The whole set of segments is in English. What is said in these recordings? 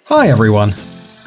Hi everyone!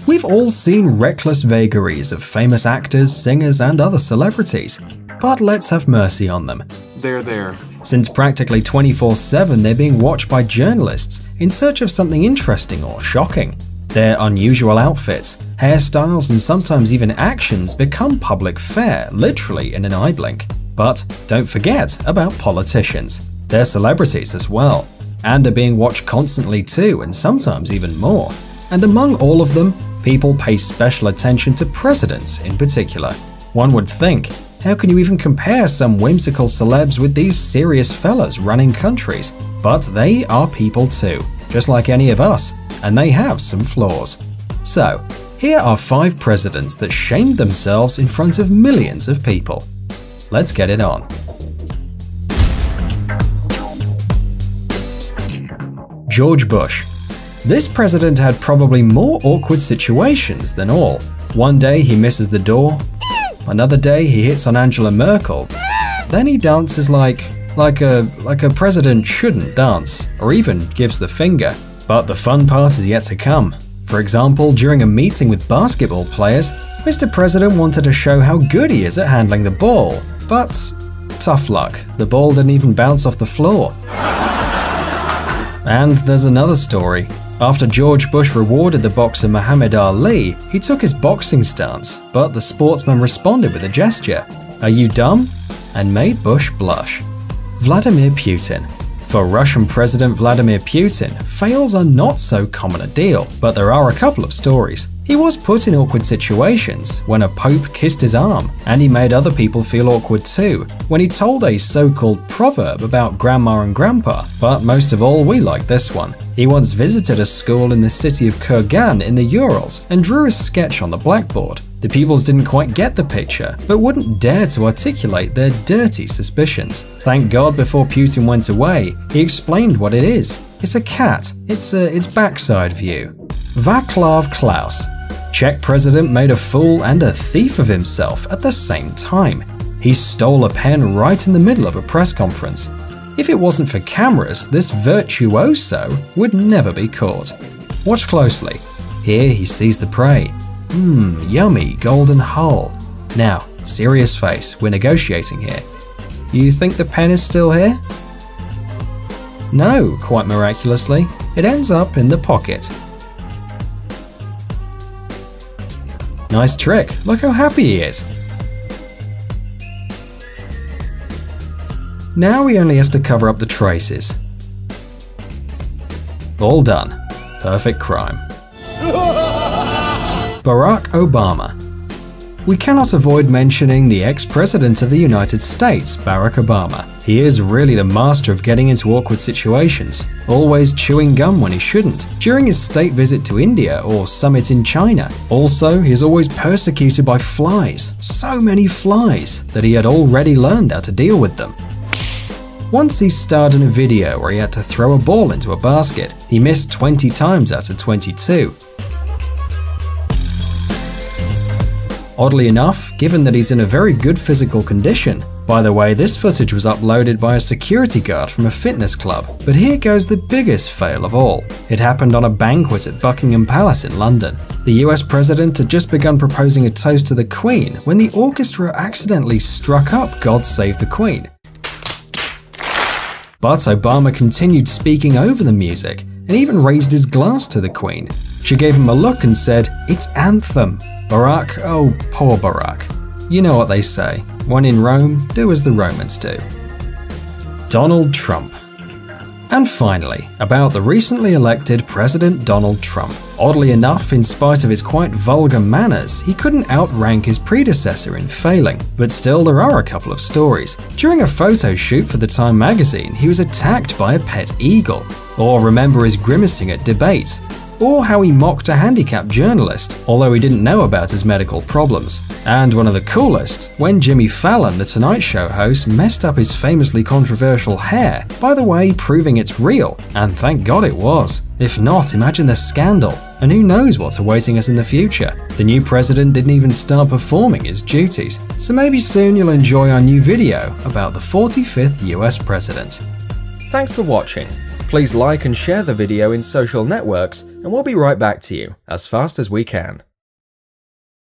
We've all seen reckless vagaries of famous actors, singers, and other celebrities, but let's have mercy on them. There. Since practically 24/7 they're being watched by journalists in search of something interesting or shocking. Their unusual outfits, hairstyles, and sometimes even actions become public fare, literally in an eye blink. But don't forget about politicians. They're celebrities as well, and are being watched constantly too, and sometimes even more. And among all of them, people pay special attention to presidents in particular. One would think, how can you even compare some whimsical celebs with these serious fellas running countries? But they are people too, just like any of us, and they have some flaws. So, here are 5 presidents that shamed themselves in front of millions of people. Let's get it on. George Bush. This president had probably more awkward situations than all. One day he misses the door, another day he hits on Angela Merkel, then he dances like a president shouldn't dance, or even gives the finger. But the fun part is yet to come. For example, during a meeting with basketball players, Mr. President wanted to show how good he is at handling the ball, but tough luck, the ball didn't even bounce off the floor. And there's another story. After George Bush rewarded the boxer Muhammad Ali, he took his boxing stance, but the sportsman responded with a gesture, "Are you dumb?" and made Bush blush. Vladimir Putin. For Russian President Vladimir Putin, fails are not so common a deal, but there are a couple of stories. He was put in awkward situations when a pope kissed his arm, and he made other people feel awkward too, when he told a so-called proverb about grandma and grandpa. But most of all, we like this one. He once visited a school in the city of Kurgan in the Urals and drew a sketch on the blackboard. The pupils didn't quite get the picture, but wouldn't dare to articulate their dirty suspicions. Thank God before Putin went away, he explained what it is. It's a cat. It's its backside view. Václav Klaus. Czech president made a fool and a thief of himself at the same time. He stole a pen right in the middle of a press conference. If it wasn't for cameras, this virtuoso would never be caught. Watch closely. Here he sees the prey. Yummy golden hull. Now, serious face, we're negotiating here. You think the pen is still here? No, quite miraculously, it ends up in the pocket. Nice trick, look how happy he is. Now he only has to cover up the traces. All done. Perfect crime. Barack Obama. We cannot avoid mentioning the ex-president of the United States, Barack Obama. He is really the master of getting into awkward situations, always chewing gum when he shouldn't, during his state visit to India or summit in China. Also, he is always persecuted by flies, so many flies, that he had already learned how to deal with them. Once he starred in a video where he had to throw a ball into a basket. He missed 20 times out of 22. Oddly enough, given that he's in a very good physical condition. By the way, this footage was uploaded by a security guard from a fitness club. But here goes the biggest fail of all. It happened on a banquet at Buckingham Palace in London. The US president had just begun proposing a toast to the Queen when the orchestra accidentally struck up God Save the Queen. But Obama continued speaking over the music and even raised his glass to the Queen. She gave him a look and said, "It's Anthem." Barack, oh poor Barack. You know what they say, when in Rome, do as the Romans do. Donald Trump. And finally, about the recently elected President Donald Trump. Oddly enough, in spite of his quite vulgar manners, he couldn't outrank his predecessor in failing. But still, there are a couple of stories. During a photo shoot for the Time magazine, he was attacked by a pet eagle. Or remember his grimacing at debates. Or how he mocked a handicapped journalist, although he didn't know about his medical problems. And one of the coolest, when Jimmy Fallon, the Tonight Show host, messed up his famously controversial hair, by the way proving it's real, and thank God it was. If not, imagine the scandal, and who knows what's awaiting us in the future. The new president didn't even start performing his duties, so maybe soon you'll enjoy our new video about the 45th US president. Thanks for watching. Please like and share the video in social networks, and we'll be right back to you as fast as we can.